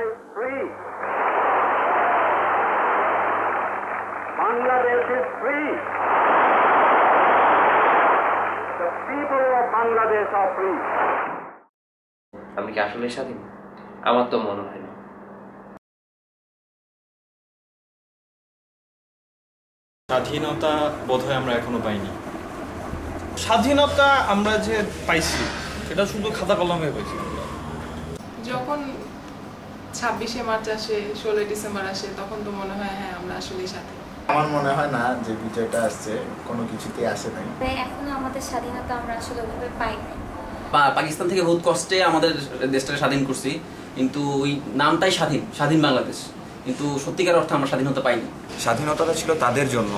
is free. Bangladesh is free. The people of Bangladesh are free. আমি কি আসলে স্বাধীন? আমার তো মনে হয় না। স্বাধীনতা বোধহয় আমরা এখনো পাইনি। স্বাধীনতা আমরা যে পাইছি সেটা শুধু খাতা কলমে পাইছি। যখন 26শে মার্চ আসে, 16 ডিসেম্বর আসে, তখন তো মনে হয় হ্যাঁ আমরা আসলেই স্বাধীন। আমার মনে হয় না যে বিজয়টা আসছে কোনো কিছুতেই আসে নাই। এখনো আমাদের স্বাধীনতা আমরা আসলে ওইভাবে পাই নাই। পাকিস্তান থেকে বহুত কষ্টে আমাদের দেশটাকে স্বাধীন করছি, কিন্তু ওই নামটাই স্বাধীন, স্বাধীন বাংলাদেশ, কিন্তু সত্যিকার অর্থে আমরা স্বাধীনতা পাইনি। স্বাধীনতাটা ছিল তাদের জন্য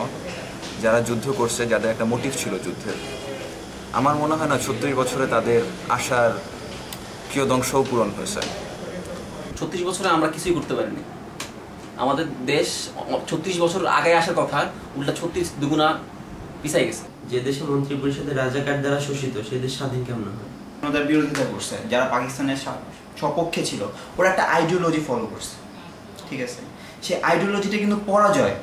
যারা যুদ্ধ করছে, যাদের একটা মোটিভ ছিল যুদ্ধের। আমার মনে হয় না 36 বছরে তাদের আশার কিয়দংশও পূরণ হয়েছে। 36 বছরে আমরা কিছুই করতে পারিনি। আমাদের দেশ 36 বছর আগে আসার কথা, উল্টা 36 দুগুণা পিছাই গেছে। যে দেশে মন্ত্রী পরিষদের রাজাকার দ্বারা শোষিত, সে দেশ স্বাধীন কেমন হয়? ওদের বিরোধিতা করছে, যারা পাকিস্তানের সপক্ষে ছিল, ওরা একটা আইডিওলজি ফলো করছে, ঠিক আছে? সে আইডিওলজিটা কিন্তু পরাজয়,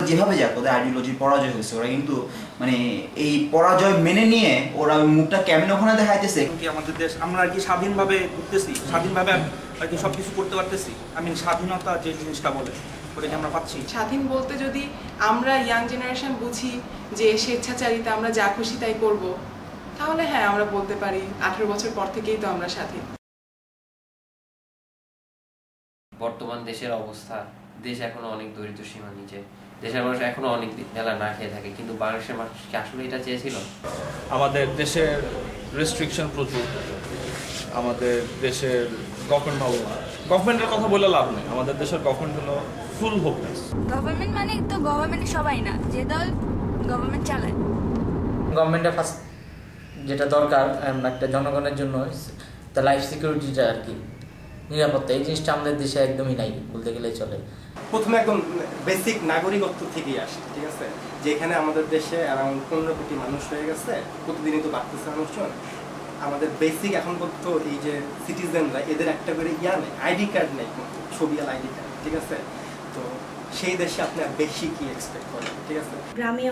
যেভাবে যাক ওদের আইডিওলজি পরাজয় হয়েছে। ওরা কিন্তু মানে এই পরাজয় মেনে নিয়ে ওরা ওই মুখটা কেমন ওখানে দেখাইতেছে। আমাদের দেশ আমরা আর কি স্বাধীনভাবে ঘুরতেছি, স্বাধীনভাবে আর কি সবকিছু করতে পারতেছি। স্বাধীনতা যে জিনিসটা বলে ওটা আমরা পাচ্ছি। স্বাধীন বলতে যদি আমরা ইয়াং জেনারেশন বুঝি যে স্বেচ্ছাচারিতা, আমরা যা খুশি তাই করব, তাহলে হ্যাঁ আমরা বলতে পারি 18 বছর পর থেকেই তো আমরা স্বাধীন। বর্তমান দেশের অবস্থা, দেশ এখনো অনেক দরিদ্র সীমার নিচে, দেশের মানুষ এখনো অনেক বেলা না খেয়ে থাকে, কিন্তু বাংলাদেশের মানুষ কি আসলে এটা চেয়েছিল? আমাদের দেশের রেস্ট্রিকশন প্রচুর, আমাদের দেশের গভর্নমেন্ট ভালো না। গভর্নমেন্টের কথা বলে লাভ নেই, আমাদের দেশের গভর্নমেন্ট হলো ফুল হোপলেস। গভর্নমেন্ট মানে তো গভর্নমেন্ট সবাই না, যে দল গভর্নমেন্ট চালায়। গভর্নমেন্টের ফার্স্ট যেটা দরকার একটা জনগণের জন্য, তা লাইফ সিকিউরিটিটা আর কি, নিরাপত্তা, এই জিনিসটা আমাদের দেশে একদমই নাই বলতে গেলে চলে। প্রথমে একদম বেসিক নাগরিকত্ব থেকেই আসে, ঠিক আছে? যেখানে আমাদের দেশে অ্যারাউন্ড 15 কোটি মানুষ হয়ে গেছে, প্রতিদিনই তো বাড়তেছে মানুষজন। আমাদের বেসিক এখন পর্যন্ত এই যে সিটিজেনরা, এদের একটা করে নেই, আইডি কার্ড নেই, ছবিয়াল আইডি কার্ড, ঠিক আছে? তো সেই দেশে আপনি বেশি কি এক্সপেক্ট করেন, ঠিক আছে? গ্রামে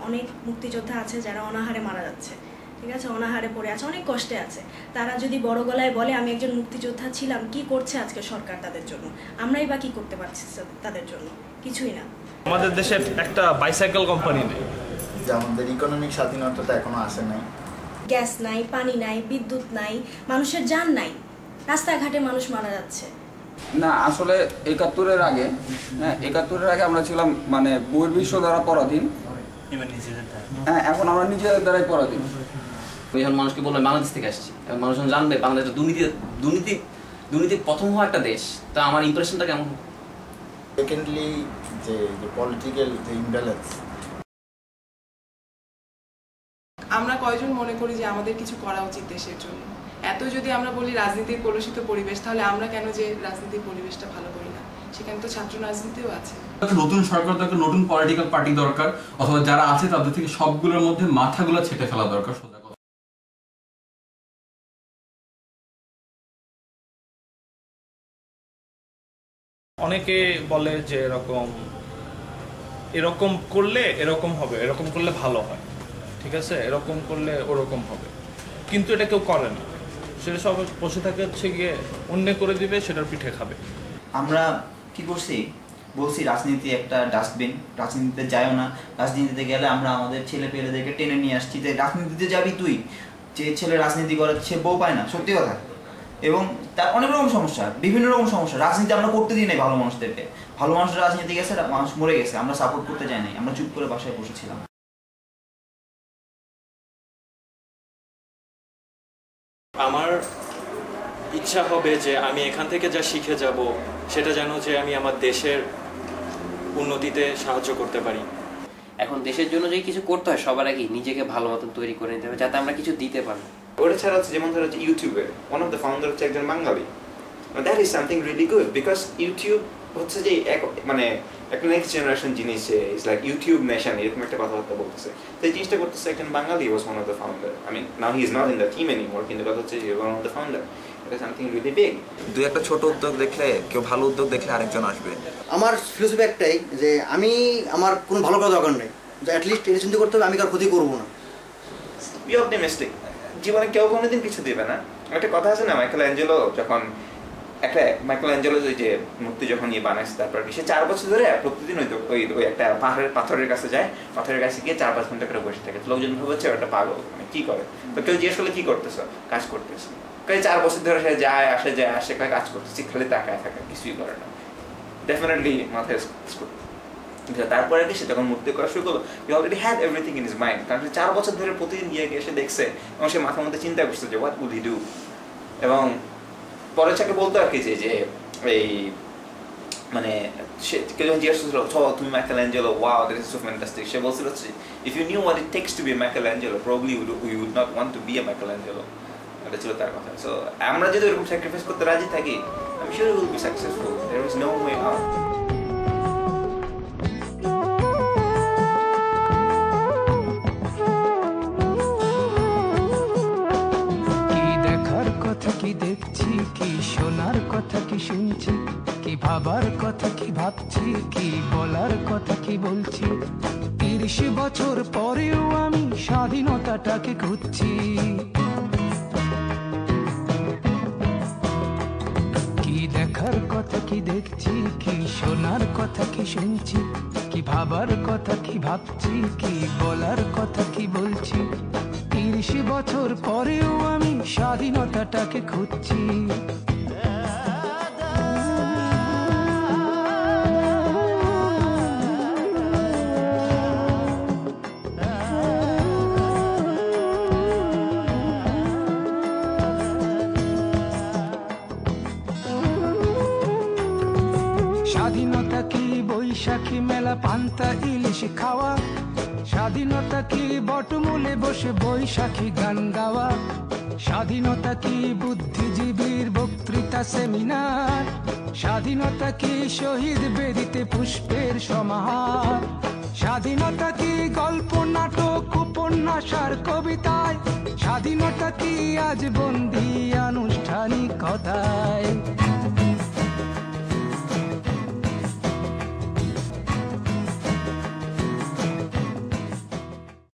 অনেক মুক্তিযোদ্ধা আছে যারা অনাহারে মারা যাচ্ছে, ঠিক আছে? অনাহারে পড়ে আছে, অনেক কষ্টে আছে। তারা যদি বড় গলায় বলে আমি একজন মুক্তিযোদ্ধা ছিলাম, কি করছে আজকে সরকার তাদের জন্য? আমরাই বা কি করতে পারছি তাদের জন্য? কিছুই না। আমাদের দেশে একটা বাইসাইকেল কোম্পানি নেই। যে আমাদের ইকোনমিক স্বাধীনতাটা এখনো আসে নাই। গ্যাস নাই, পানি নাই, বিদ্যুৎ নাই, মানুষের জান নাই, রাস্তাঘাটে মানুষ মারা যাচ্ছে। না, আসলে 71-এর আগে, হ্যাঁ 71-এর আগে আমরা ছিলাম মানে বহির্বিশ্ব দ্বারা পরাধীন। হ্যাঁ, এখন আমরা নিজেদের দ্বারাই পরাধীন। যখন মানুষকে বলবে বাংলাদেশ থেকে আসছি, এবং মানুষ জানবে বাংলাদেশ দুর্নীতি প্রথম হওয়া একটা দেশ, তা আমার ইমপ্রেশনটা কেমন? সেকেন্ডলি যে পলিটিক্যাল যে ইমব্যালেন্স, আমরা কয়জন মনে করি যে আমাদের কিছু করা উচিত দেশের জন্য? এত যদি আমরা বলি রাজনীতির কলুষিত পরিবেশ, তাহলে আমরা কেন যে রাজনীতির পরিবেশটা ভালো করি না? সেখানে তো ছাত্র রাজনীতিও আছে। নতুন সরকার দরকার, নতুন পলিটিক্যাল পার্টি দরকার, অথবা যারা আছে তাদের থেকে সবগুলোর মধ্যে মাথাগুলো ছেটে ফেলা দরকার। অনেকে বলে যে এরকম করলে এরকম হবে, এরকম করলে ভালো হয়, ঠিক আছে, এরকম করলে ওরকম হবে, কিন্তু এটা কেউ করে না। সেটা সব বসে থাকে হচ্ছে গিয়ে অন্য করে দিবে, সেটার পিঠে খাবে। আমরা কি করছি? বলছি রাজনীতি একটা ডাস্টবিন, রাজনীতিতে যাইও না। রাজনীতিতে গেলে আমরা আমাদের ছেলে পেলেদেরকে টেনে নিয়ে আসছি যে রাজনীতিতে যাবি তুই, যে ছেলে রাজনীতি করে সে বউ পায় না, সত্যি কথা। এবং তার অনেক রকম সমস্যা, বিভিন্ন রকম সমস্যা। রাজনীতি আমরা করতে দিই নাই ভালো মানুষদেরকে। ভালো মানুষরা রাজনীতি গেছে, মানুষ মরে গেছে, আমরা সাপোর্ট করতে যাই নাই, আমরা চুপ করে বাসায় বসেছিলাম। আমার ইচ্ছা হবে যে আমি এখান থেকে যা শিখে যাব, সেটা যেন যে আমি আমার দেশের উন্নতিতে সাহায্য করতে পারি। এখন দেশের জন্য যে কিছু করতে হয়, সবার আগে নিজেকে ভালো মতন তৈরি করে নিতে হবে, যাতে আমরা কিছু দিতে পারি। ওটা ছাড়া হচ্ছে যেমন ইউটিউবে ওয়ান অফ দ্য ফাউন্ডার হচ্ছে একজন Bengali. That is something really good, because YouTube হচ্ছে যে মানে একটা নেক্সট জেনারেশন জিনিস ইজ লাইক ইউটিউব নেশন এরকম একটা কথাবার্তা বলতেছে। তো এই জিনিসটা করতেছে একজন Bengali was one of the founder. I mean now he is not in the team anymore, কিন্তু কথা হচ্ছে he was one of the founder. এটা সামথিং রিয়েলি বিগ। দুই একটা ছোট উদ্যোগ দেখলে, কেউ ভালো উদ্যোগ দেখলে আরেকজন আসবে। আমার ফিলোসফি একটাই যে আমি আমার কোনো ভালো করা দরকার নেই, যে অ্যাটলিস্ট এটা চিন্তা করতে হবে আমি কার ক্ষতি করবো না। B optimistic. জীবনে কেউ কোনোদিন কিছু দেবে না। একটা কথা আছে না, মাইকেল অ্যাঞ্জেলো যখন যে মূর্তি যখন বানাইছে, তারপর সে 4 বছর ধরে প্রতিদিন ওই একটা পাথরের কাছে যায়, পাথরের কাছে গিয়ে 4-5 ঘন্টা করে বসে থাকে। লোকজন ভাবছে ওটা পাগল, মানে কি করে। তো কেউ জিজ্ঞেস করলে কি করতেছ, কাজ করতেছে। 4 বছর ধরে সে যায় আসে কাজ করতেছি, খালি তাকায় থাকে, কিছুই করে না। ডেফিনেটলি মাথায়। তারপরে কি সে যখন মূর্তি করা শুরু করলো, he already had everything in his mind. কারণ সে 4 বছর ধরে প্রতিদিন গিয়ে সে দেখছে এবং সে মাথার মধ্যে চিন্তা করছে যে হোয়াট উইল হি ডু। এবং পরে তাকে বলতো আর কি যে এই মানে সে কেউ যখন জিজ্ঞেস করছিল তুমি Michelangelo, wow that is so fantastic, সে বলছিল if you knew what it takes to be Michelangelo probably you would not want to be a Michelangelo. এটা ছিল তার কথা। সো আমরা যদি এরকম স্যাক্রিফাইস করতে রাজি থাকি, I am sure will be successful. There is no way out. কি দেখছি, কি শোনার কথা কি শুনছি, কি ভাবার কথা কি ভাবছি, কি বলার কথা কি বলছি। 30 বছর পরেও আমি স্বাধীনতাটাকে খুঁজছি। কি দেখার কথা কি দেখছি, কি শোনার কথা কি শুনছি, কি ভাবার কথা কি ভাবছি, কি বলার কথা কি বলছি। 30 বছর পরেও আমি স্বাধীনতাটাকে খুঁজছি। স্বাধীনতা কি বৈশাখী মেলা পান্তা ইলিশ খাওয়া, স্বাধীনতা কি বটমূলে বসে বৈশাখী গান গাওয়া, স্বাধীনতা কি বুদ্ধিজীবীর বক্তৃতা সেমিনার, স্বাধীনতা কি শহীদ বেদিতে পুষ্পের সমাহার, স্বাধীনতা কি গল্প নাটক উপন্যাস আর কবিতায়, স্বাধীনতা কি আজ বন্দী আনুষ্ঠানিকতায়।